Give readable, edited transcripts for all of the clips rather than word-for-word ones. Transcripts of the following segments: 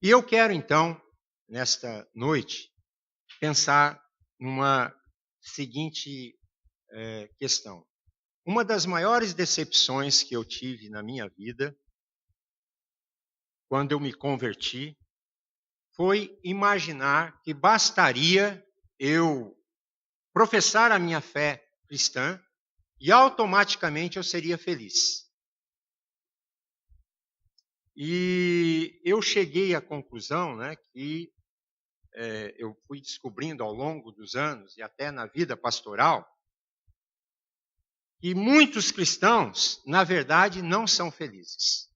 E eu quero, então, nesta noite, pensar numa seguinte questão. Uma das maiores decepções que eu tive na minha vida, quando eu me converti, foi imaginar que bastaria eu professar a minha fé cristã e automaticamente eu seria feliz. E eu cheguei à conclusão, que eu fui descobrindo ao longo dos anos e até na vida pastoral, que muitos cristãos, na verdade, não são felizes.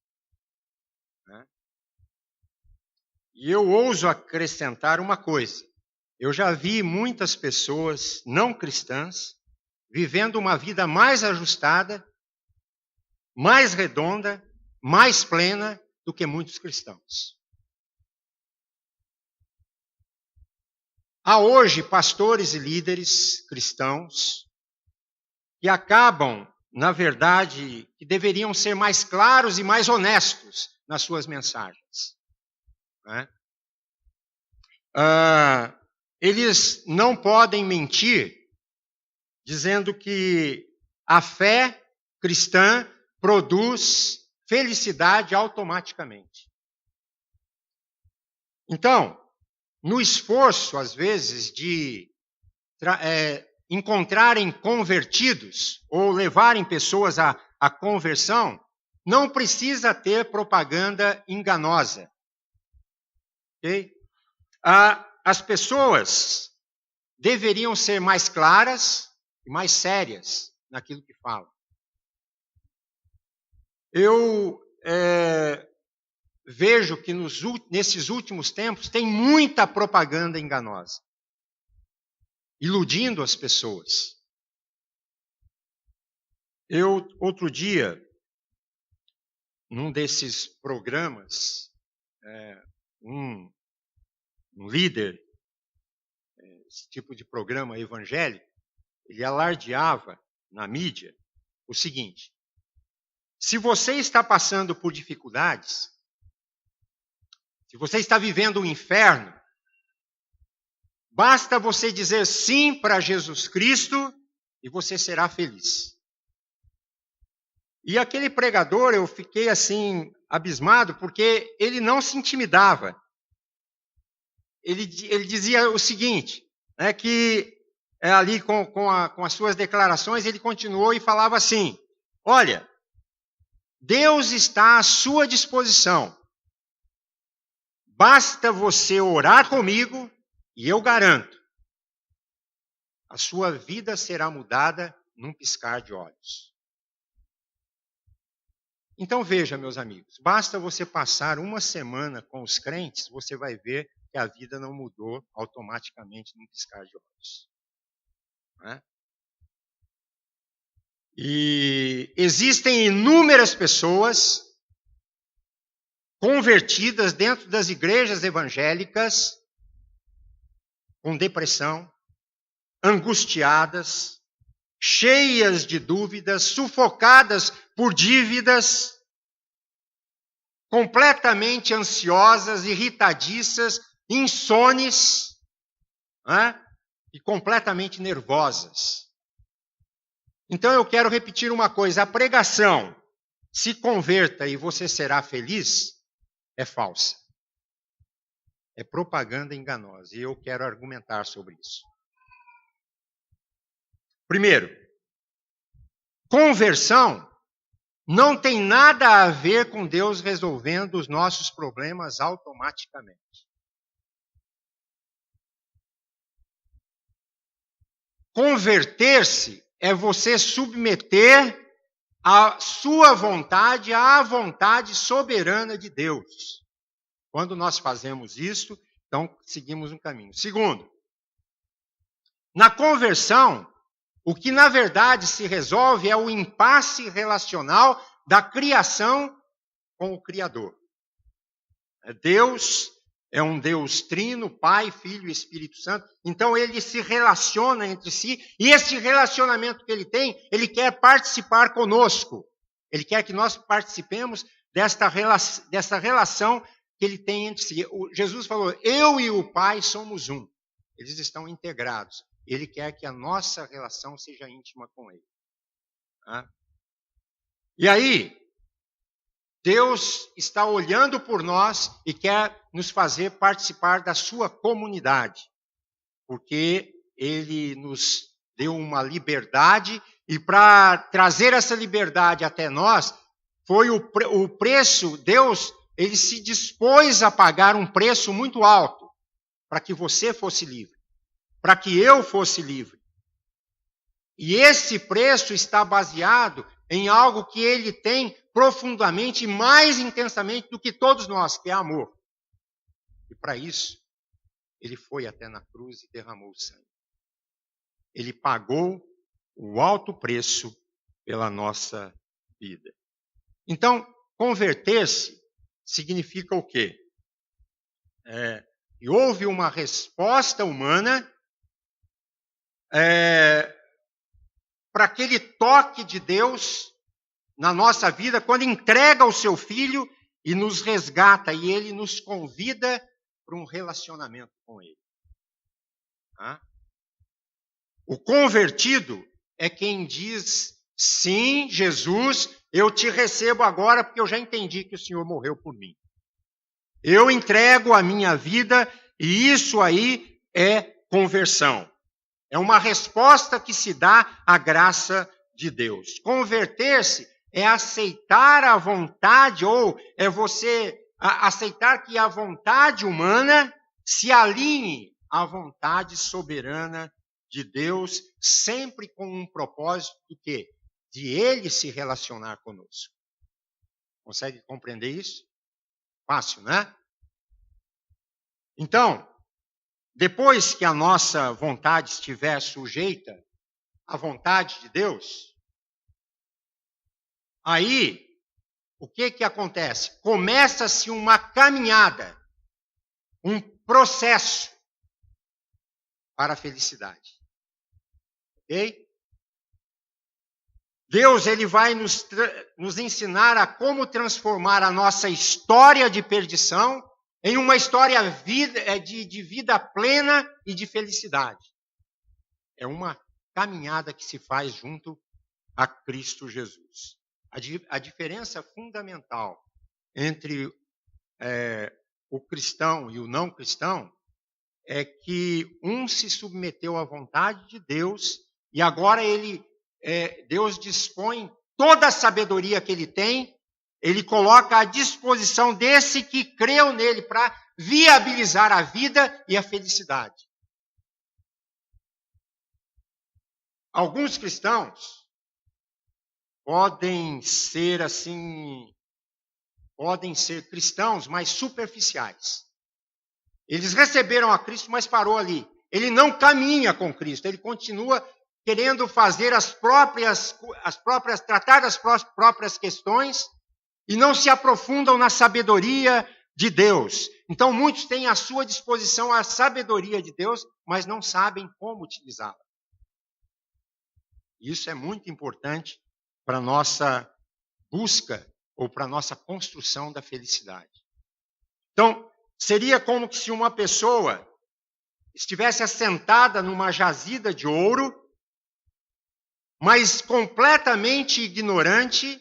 E eu ouso acrescentar uma coisa. Eu já vi muitas pessoas não cristãs vivendo uma vida mais ajustada, mais redonda, mais plena do que muitos cristãos. Há hoje pastores e líderes cristãos que acabam, na verdade, que deveriam ser mais claros e mais honestos nas suas mensagens. Eles não podem mentir dizendo que a fé cristã produz felicidade automaticamente. Então, no esforço, às vezes, de encontrarem convertidos ou levarem pessoas à conversão, não precisa ter propaganda enganosa. Okay? As pessoas deveriam ser mais claras e mais sérias naquilo que falam. Eu vejo que nesses últimos tempos tem muita propaganda enganosa, iludindo as pessoas. Eu, outro dia, num desses programas, um líder, esse tipo de programa evangélico, ele alardeava na mídia o seguinte: se você está passando por dificuldades, se você está vivendo um inferno, basta você dizer sim para Jesus Cristo e você será feliz. E aquele pregador, eu fiquei assim, abismado, porque ele não se intimidava. Ele dizia o seguinte, que ali com as suas declarações, ele continuou e falava assim: olha, Deus está à sua disposição. Basta você orar comigo e eu garanto, a sua vida será mudada num piscar de olhos. Então veja, meus amigos, basta você passar uma semana com os crentes, você vai ver que a vida não mudou automaticamente num piscar de olhos. E existem inúmeras pessoas convertidas dentro das igrejas evangélicas com depressão, angustiadas, cheias de dúvidas, sufocadas por dívidas, completamente ansiosas, irritadiças, insones, e completamente nervosas. Então eu quero repetir uma coisa: a pregação, se converta e você será feliz, é falsa. É propaganda enganosa, e eu quero argumentar sobre isso. Primeiro, conversão não tem nada a ver com Deus resolvendo os nossos problemas automaticamente. Converter-se é você submeter a sua vontade à vontade soberana de Deus. Quando nós fazemos isso, então seguimos um caminho. Segundo, na conversão, o que na verdade se resolve é o impasse relacional da criação com o Criador. Deus é um Deus trino, Pai, Filho e Espírito Santo. Então ele se relaciona entre si, e esse relacionamento que ele tem, ele quer participar conosco. Ele quer que nós participemos dessa relação que ele tem entre si. Jesus falou, eu e o Pai somos um. Eles estão integrados. Ele quer que a nossa relação seja íntima com ele. Tá? E aí, Deus está olhando por nós e quer nos fazer participar da sua comunidade, porque ele nos deu uma liberdade e para trazer essa liberdade até nós, foi o preço, Deus, ele se dispôs a pagar um preço muito alto para que você fosse livre, para que eu fosse livre. E esse preço está baseado em algo que ele tem profundamente e mais intensamente do que todos nós, que é amor. E para isso, ele foi até na cruz e derramou o sangue. Ele pagou o alto preço pela nossa vida. Então, converter-se significa o quê? E houve uma resposta humana para aquele toque de Deus na nossa vida, quando entrega o seu Filho e nos resgata, e ele nos convida para um relacionamento com ele. Tá? O convertido é quem diz, sim, Jesus, eu te recebo agora porque eu já entendi que o Senhor morreu por mim. Eu entrego a minha vida e isso aí é conversão. É uma resposta que se dá à graça de Deus. Converter-se é aceitar a vontade, ou é você aceitar que a vontade humana se alinhe à vontade soberana de Deus, sempre com um propósito de quê? De Ele se relacionar conosco. Consegue compreender isso? Fácil, né? Então, depois que a nossa vontade estiver sujeita à vontade de Deus, aí, o que acontece? Começa-se uma caminhada, um processo para a felicidade. Ok? Deus, ele vai nos ensinar a como transformar a nossa história de perdição em uma história de vida plena e de felicidade. É uma caminhada que se faz junto a Cristo Jesus. A diferença fundamental entre o cristão e o não cristão é que um se submeteu à vontade de Deus e agora Deus dispõe toda a sabedoria que ele tem, ele coloca à disposição desse que creu nele para viabilizar a vida e a felicidade. Alguns cristãos podem ser cristãos mais superficiais. Eles receberam a Cristo, mas parou ali. Ele não caminha com Cristo, ele continua querendo fazer tratar das próprias questões e não se aprofundam na sabedoria de Deus. Então, muitos têm à sua disposição a sabedoria de Deus, mas não sabem como utilizá-la. Isso é muito importante para a nossa busca ou para a nossa construção da felicidade. Então, seria como se uma pessoa estivesse assentada numa jazida de ouro, mas completamente ignorante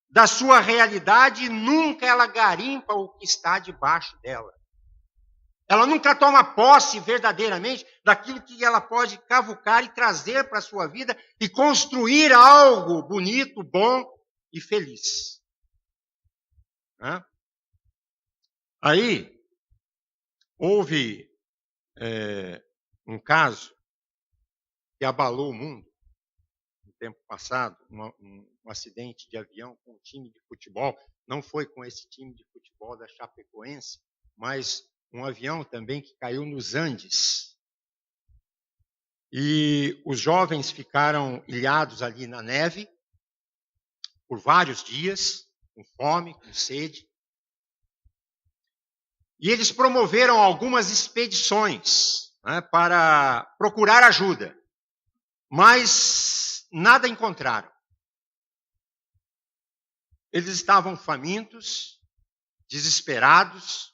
da sua realidade, e nunca ela garimpa o que está debaixo dela. Ela nunca toma posse verdadeiramente daquilo que ela pode cavucar e trazer para a sua vida e construir algo bonito, bom e feliz. Aí, houve um caso que abalou o mundo no tempo passado, um acidente de avião com um time de futebol. Não foi com esse time de futebol da Chapecoense, mas um avião também que caiu nos Andes. E os jovens ficaram ilhados ali na neve por vários dias, com fome, com sede. E eles promoveram algumas expedições para procurar ajuda, mas nada encontraram. Eles estavam famintos, desesperados,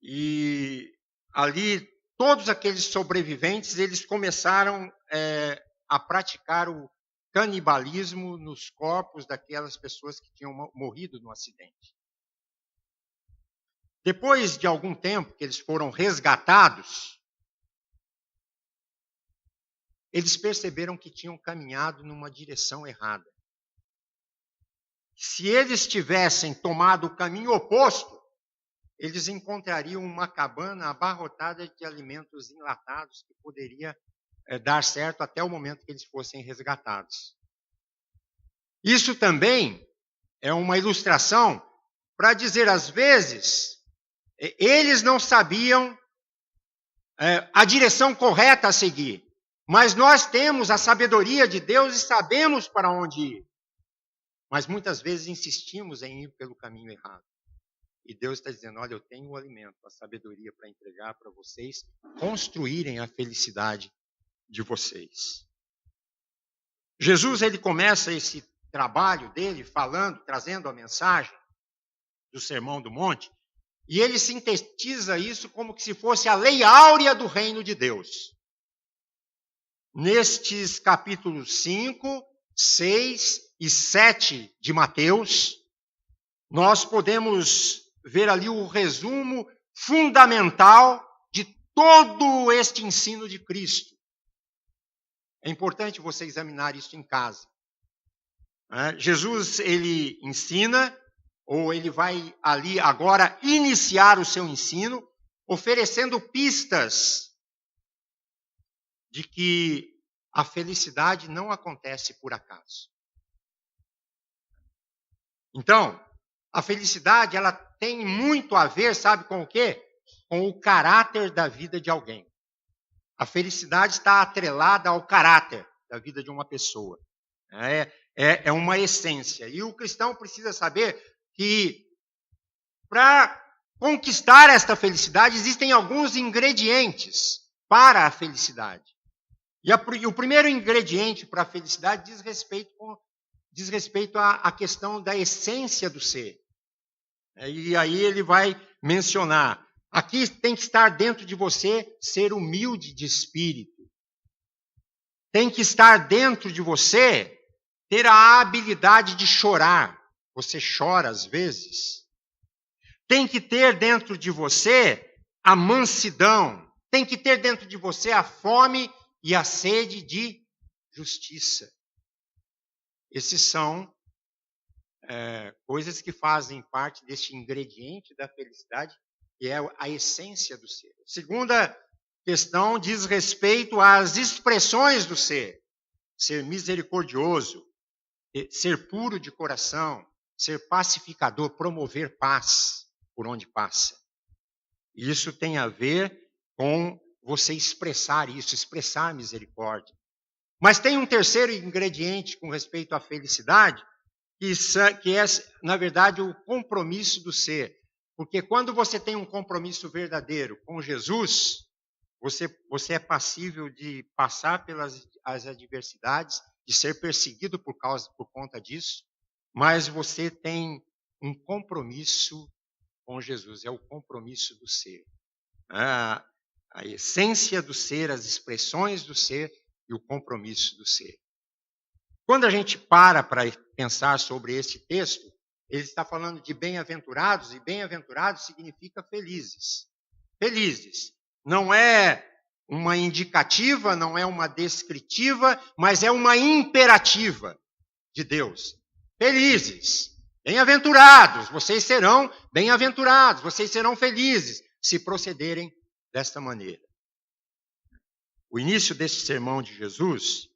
e ali todos aqueles sobreviventes, eles começaram a praticar o canibalismo nos corpos daquelas pessoas que tinham morrido no acidente. Depois de algum tempo que eles foram resgatados, eles perceberam que tinham caminhado numa direção errada. Se eles tivessem tomado o caminho oposto, eles encontrariam uma cabana abarrotada de alimentos enlatados que poderia dar certo até o momento que eles fossem resgatados. Isso também é uma ilustração para dizer, às vezes, eles não sabiam a direção correta a seguir, mas nós temos a sabedoria de Deus e sabemos para onde ir. Mas muitas vezes insistimos em ir pelo caminho errado. E Deus está dizendo, olha, eu tenho o alimento, a sabedoria para entregar para vocês construírem a felicidade de vocês. Jesus, ele começa esse trabalho dele falando, trazendo a mensagem do Sermão do Monte, e ele sintetiza isso como se fosse a lei áurea do reino de Deus. Nestes capítulos 5, 6 e 7 de Mateus, nós podemos ver ali o resumo fundamental de todo este ensino de Cristo. É importante você examinar isso em casa. Jesus, ele ensina, ou ele vai ali agora iniciar o seu ensino, oferecendo pistas de que a felicidade não acontece por acaso. Então, a felicidade, ela tem muito a ver, sabe com o quê? Com o caráter da vida de alguém. A felicidade está atrelada ao caráter da vida de uma pessoa. É uma essência. E o cristão precisa saber que para conquistar esta felicidade existem alguns ingredientes para a felicidade. E o primeiro ingrediente para a felicidade diz respeito à questão da essência do ser. E aí ele vai mencionar, aqui tem que estar dentro de você ser humilde de espírito. Tem que estar dentro de você ter a habilidade de chorar. Você chora às vezes. Tem que ter dentro de você a mansidão. Tem que ter dentro de você a fome e a sede de justiça. Esses são coisas que fazem parte deste ingrediente da felicidade, que é a essência do ser. A segunda questão diz respeito às expressões do ser. Ser misericordioso, ser puro de coração, ser pacificador, promover paz por onde passa. Isso tem a ver com você expressar isso, expressar misericórdia. Mas tem um terceiro ingrediente com respeito à felicidade, que é, na verdade, o compromisso do ser. Porque quando você tem um compromisso verdadeiro com Jesus, você é passível de passar pelas as adversidades, de ser perseguido por conta disso, mas você tem um compromisso com Jesus, é o compromisso do ser. A essência do ser, as expressões do ser e o compromisso do ser. Quando a gente para pensar sobre esse texto, ele está falando de bem-aventurados, e bem-aventurados significa felizes. Felizes. Não é uma indicativa, não é uma descritiva, mas é uma imperativa de Deus. Felizes. Bem-aventurados. Vocês serão bem-aventurados. Vocês serão felizes se procederem desta maneira. O início desse sermão de Jesus,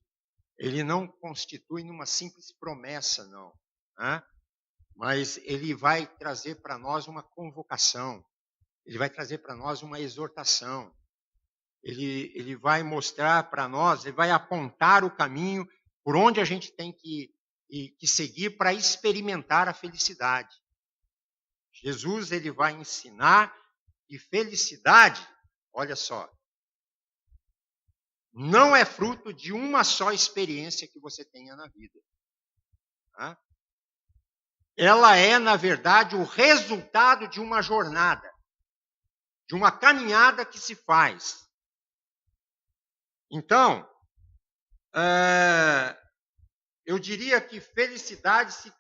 ele não constitui numa simples promessa, não. Mas ele vai trazer para nós uma convocação. Ele vai trazer para nós uma exortação. Ele vai mostrar para nós, ele vai apontar o caminho por onde a gente tem que seguir para experimentar a felicidade. Jesus, ele vai ensinar que felicidade, olha só, não é fruto de uma só experiência que você tenha na vida. ela é, na verdade, o resultado de uma jornada, de uma caminhada que se faz. Então, eu diria que felicidade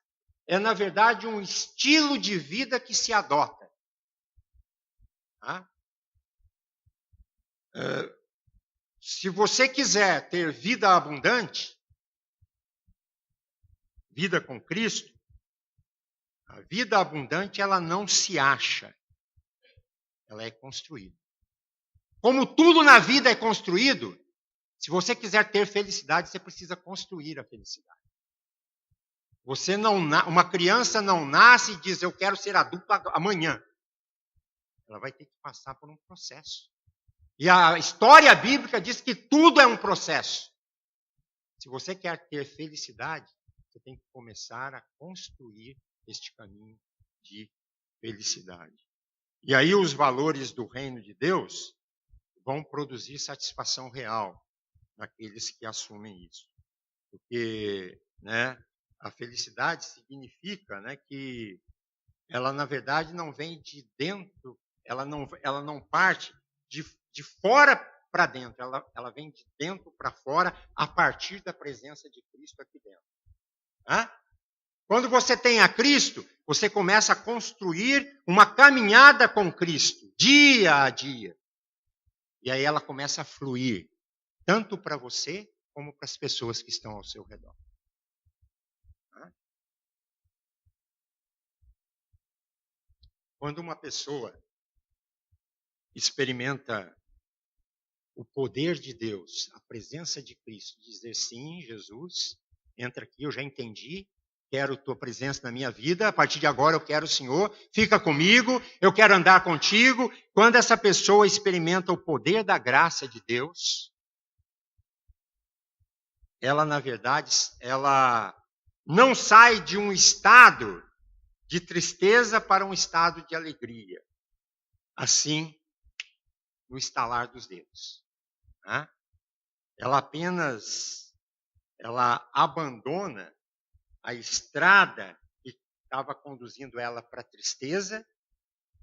é, na verdade, um estilo de vida que se adota. Tá? Se você quiser ter vida abundante, vida com Cristo, a vida abundante ela não se acha, ela é construída. Como tudo na vida é construído, se você quiser ter felicidade, você precisa construir a felicidade. Uma criança não nasce e diz, eu quero ser adulto amanhã. Ela vai ter que passar por um processo. E a história bíblica diz que tudo é um processo. Se você quer ter felicidade, você tem que começar a construir este caminho de felicidade. E aí os valores do reino de Deus vão produzir satisfação real naqueles que assumem isso. Porque, a felicidade significa, que ela, na verdade, não vem de dentro, ela não parte de fora para dentro, ela vem de dentro para fora a partir da presença de Cristo aqui dentro. Quando você tem a Cristo, você começa a construir uma caminhada com Cristo, dia a dia. E aí ela começa a fluir, tanto para você, como para as pessoas que estão ao seu redor. Quando uma pessoa experimenta o poder de Deus, a presença de Cristo, dizer sim, Jesus, entra aqui, eu já entendi, quero tua presença na minha vida, a partir de agora eu quero o Senhor, fica comigo, eu quero andar contigo. Quando essa pessoa experimenta o poder da graça de Deus, ela, na verdade, ela não sai de um estado de tristeza para um estado de alegria. Assim, no estalar dos dedos. Ela abandona a estrada que estava conduzindo ela para a tristeza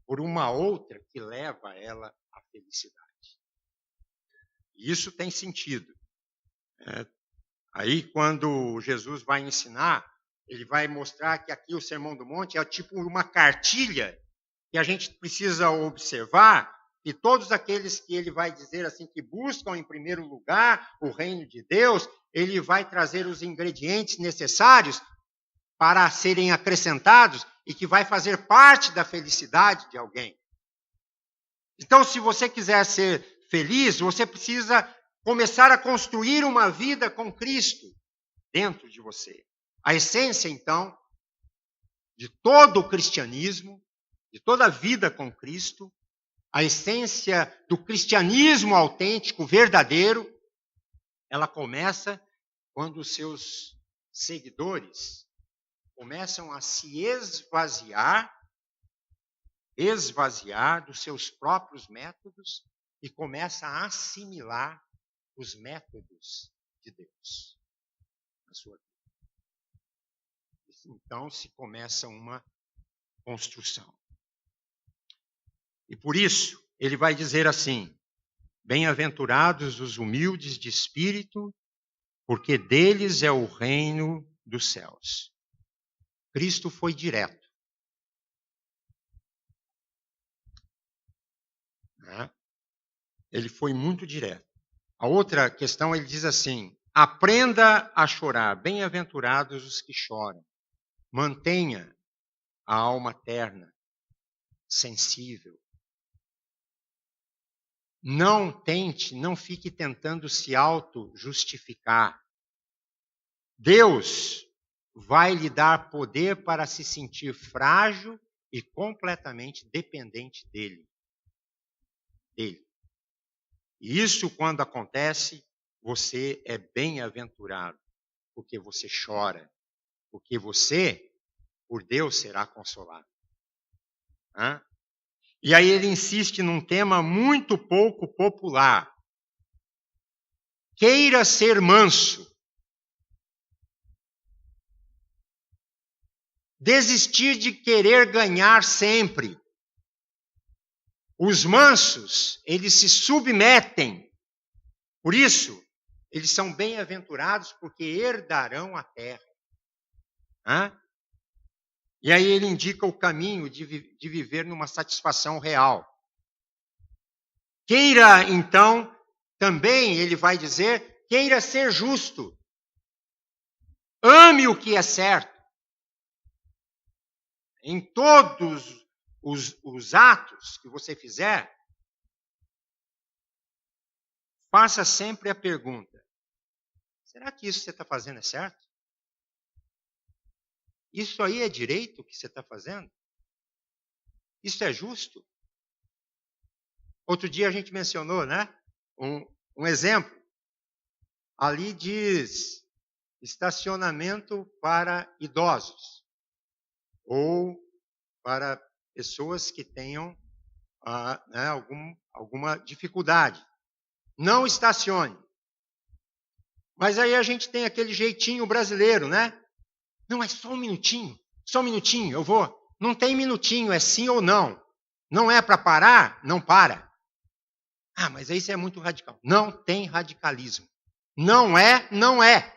por uma outra que leva ela à felicidade. E isso tem sentido. Aí, quando Jesus vai ensinar, ele vai mostrar que aqui o Sermão do Monte é tipo uma cartilha que a gente precisa observar, e todos aqueles que ele vai dizer assim, que buscam em primeiro lugar o reino de Deus, ele vai trazer os ingredientes necessários para serem acrescentados e que vai fazer parte da felicidade de alguém. Então, se você quiser ser feliz, você precisa começar a construir uma vida com Cristo dentro de você. A essência, então, de todo o cristianismo, de toda a vida com Cristo, a essência do cristianismo autêntico, verdadeiro, ela começa quando os seus seguidores começam a se esvaziar dos seus próprios métodos e começa a assimilar os métodos de Deus na sua vida. Então se começa uma construção. E por isso, ele vai dizer assim, bem-aventurados os humildes de espírito, porque deles é o reino dos céus. Cristo foi direto. Ele foi muito direto. A outra questão, ele diz assim, aprenda a chorar, bem-aventurados os que choram. Mantenha a alma terna, sensível. Não fique tentando se auto-justificar. Deus vai lhe dar poder para se sentir frágil e completamente dependente dele. E isso, quando acontece, você é bem-aventurado, porque você chora, porque você, por Deus, será consolado. E aí ele insiste num tema muito pouco popular. Queira ser manso. desistir de querer ganhar sempre. Os mansos, eles se submetem. Por isso, eles são bem-aventurados porque herdarão a terra. E aí ele indica o caminho de viver numa satisfação real. Queira, então, também, ele vai dizer, queira ser justo. Ame o que é certo. Em todos os atos que você fizer, faça sempre a pergunta: será que isso que você está fazendo é certo? Isso aí é direito que você está fazendo? Isso é justo? Outro dia a gente mencionou, né? Um exemplo. Ali diz estacionamento para idosos ou para pessoas que tenham alguma dificuldade. Não estacione. Mas aí a gente tem aquele jeitinho brasileiro, né? Não, é só um minutinho, eu vou. Não tem minutinho, é sim ou não. Não é para parar? Não para. Ah, mas aí isso é muito radical. Não tem radicalismo. Não é, não é.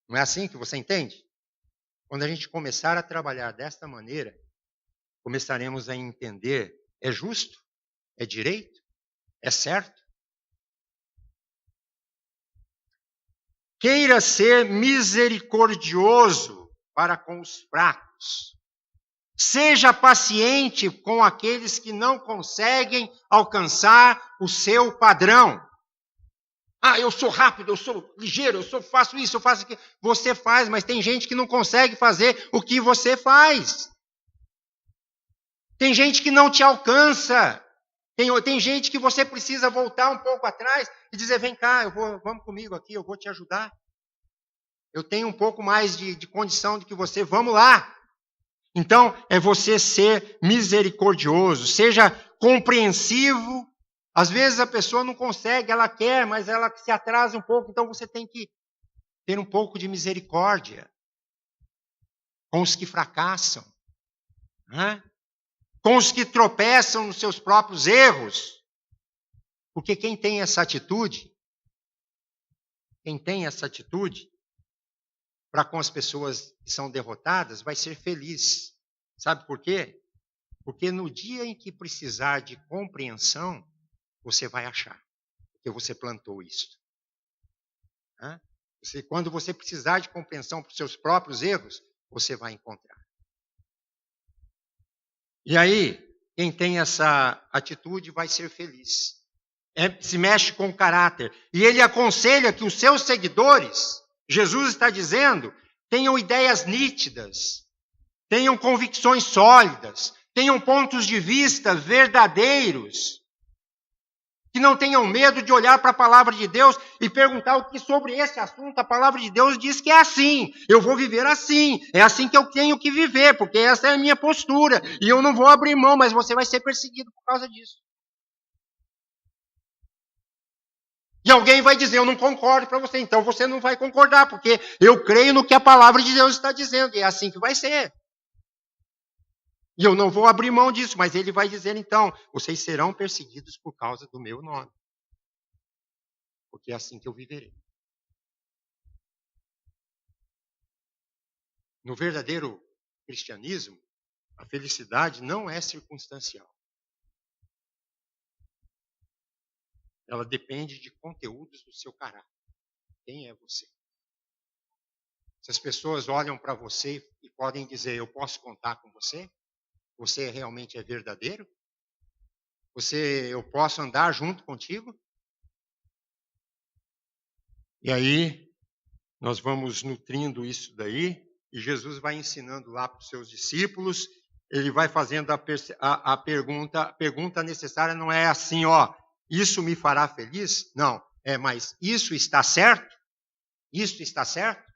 Não é assim que você entende? Quando a gente começar a trabalhar desta maneira, começaremos a entender, é justo? É direito? É certo? Queira ser misericordioso para com os fracos. Seja paciente com aqueles que não conseguem alcançar o seu padrão. Ah, eu sou rápido, eu sou ligeiro, faço isso, eu faço aquilo. Você faz, mas tem gente que não consegue fazer o que você faz. Tem gente que não te alcança. Tem gente que você precisa voltar um pouco atrás e dizer, vem cá, vamos comigo aqui, eu vou te ajudar. Eu tenho um pouco mais de condição do que você, vamos lá. Então, é você ser misericordioso, seja compreensivo. Às vezes a pessoa não consegue, ela quer, mas ela se atrasa um pouco, então você tem que ter um pouco de misericórdia com os que fracassam, né? Com os que tropeçam nos seus próprios erros. Porque quem tem essa atitude para com as pessoas que são derrotadas, vai ser feliz. Sabe por quê? Porque no dia em que precisar de compreensão, você vai achar. Porque você plantou isso. Quando você precisar de compreensão para os seus próprios erros, você vai encontrar. E aí, quem tem essa atitude vai ser feliz. Se mexe com o caráter. E ele aconselha que os seus seguidores, Jesus está dizendo, tenham ideias nítidas, tenham convicções sólidas, tenham pontos de vista verdadeiros, que não tenham medo de olhar para a palavra de Deus e perguntar o que sobre esse assunto a palavra de Deus diz que é assim. Eu vou viver assim. É assim que eu tenho que viver, porque essa é a minha postura. E eu não vou abrir mão, mas você vai ser perseguido por causa disso. E alguém vai dizer, eu não concordo para você. Então você não vai concordar, porque eu creio no que a palavra de Deus está dizendo. E é assim que vai ser. E eu não vou abrir mão disso, mas ele vai dizer então, vocês serão perseguidos por causa do meu nome. Porque é assim que eu viverei. No verdadeiro cristianismo, a felicidade não é circunstancial. Ela depende de conteúdos do seu caráter. Quem é você? Se as pessoas olham para você e podem dizer, eu posso contar com você? Você realmente é verdadeiro? Eu posso andar junto contigo? E aí, nós vamos nutrindo isso daí, e Jesus vai ensinando lá para os seus discípulos, ele vai fazendo a pergunta necessária, não é assim, isso me fará feliz? Não, mas isso está certo? Isso está certo?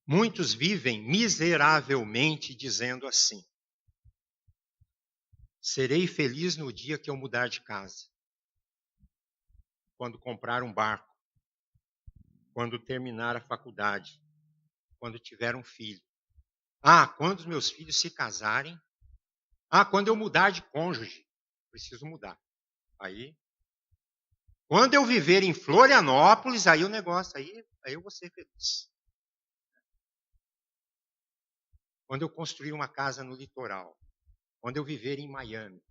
Muitos vivem miseravelmente dizendo assim, serei feliz no dia que eu mudar de casa. quando comprar um barco, quando terminar a faculdade, quando tiver um filho. Quando os meus filhos se casarem. Quando eu mudar de cônjuge. Preciso mudar. Aí, quando eu viver em Florianópolis, aí o negócio, aí eu vou ser feliz. Quando eu construir uma casa no litoral. Quando eu viver em Miami.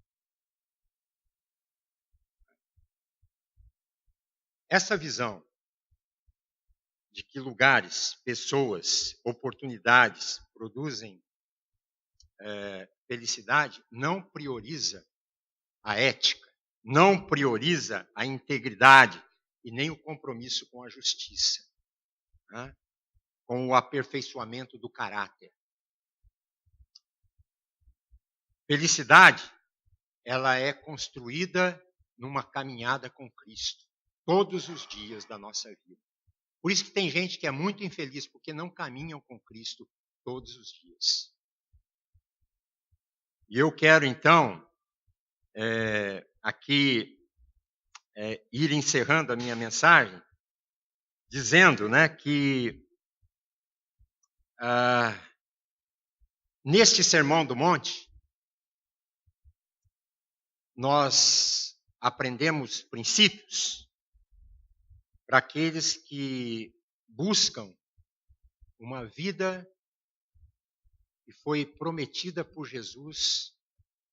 Essa visão de que lugares, pessoas, oportunidades produzem felicidade, não prioriza a ética, não prioriza a integridade e nem o compromisso com a justiça, né? Com o aperfeiçoamento do caráter. Felicidade, ela é construída numa caminhada com Cristo, todos os dias da nossa vida. Por isso que tem gente que é muito infeliz, porque não caminham com Cristo todos os dias. E eu quero, então, aqui ir encerrando a minha mensagem, dizendo, né, que neste Sermão do Monte, nós aprendemos princípios para aqueles que buscam uma vida que foi prometida por Jesus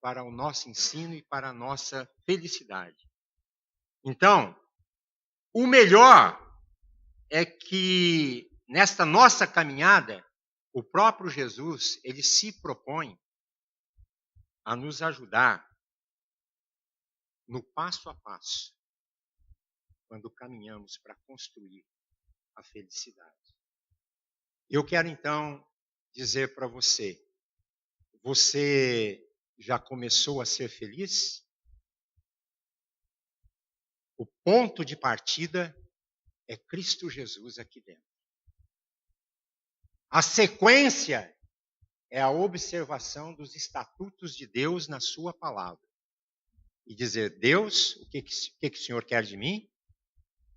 para o nosso ensino e para a nossa felicidade. Então, o melhor é que nesta nossa caminhada, o próprio Jesus, ele se propõe a nos ajudar no passo a passo, quando caminhamos para construir a felicidade. Eu quero então dizer para você, você já começou a ser feliz? O ponto de partida é Cristo Jesus aqui dentro. A sequência é a observação dos estatutos de Deus na sua palavra. E dizer, Deus, o que o Senhor quer de mim?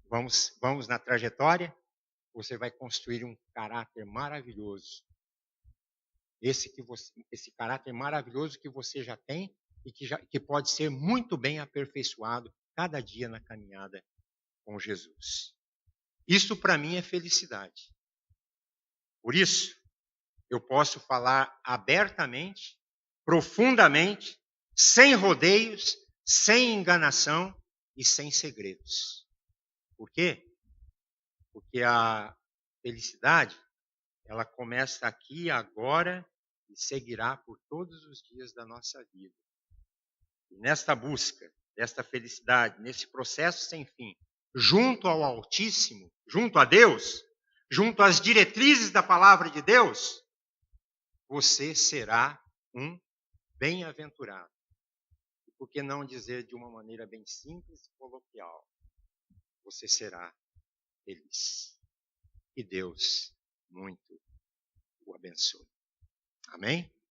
Vamos na trajetória? Você vai construir um caráter maravilhoso. Esse caráter maravilhoso que você já tem e que pode ser muito bem aperfeiçoado cada dia na caminhada com Jesus. Isso para mim é felicidade. Por isso, eu posso falar abertamente, profundamente, sem rodeios, sem enganação e sem segredos. Por quê? Porque a felicidade, ela começa aqui, agora, e seguirá por todos os dias da nossa vida. E nesta busca desta felicidade, nesse processo sem fim, junto ao Altíssimo, junto a Deus, junto às diretrizes da palavra de Deus, você será um bem-aventurado. E por que não dizer de uma maneira bem simples e coloquial? Você será feliz. Que Deus muito o abençoe. Amém?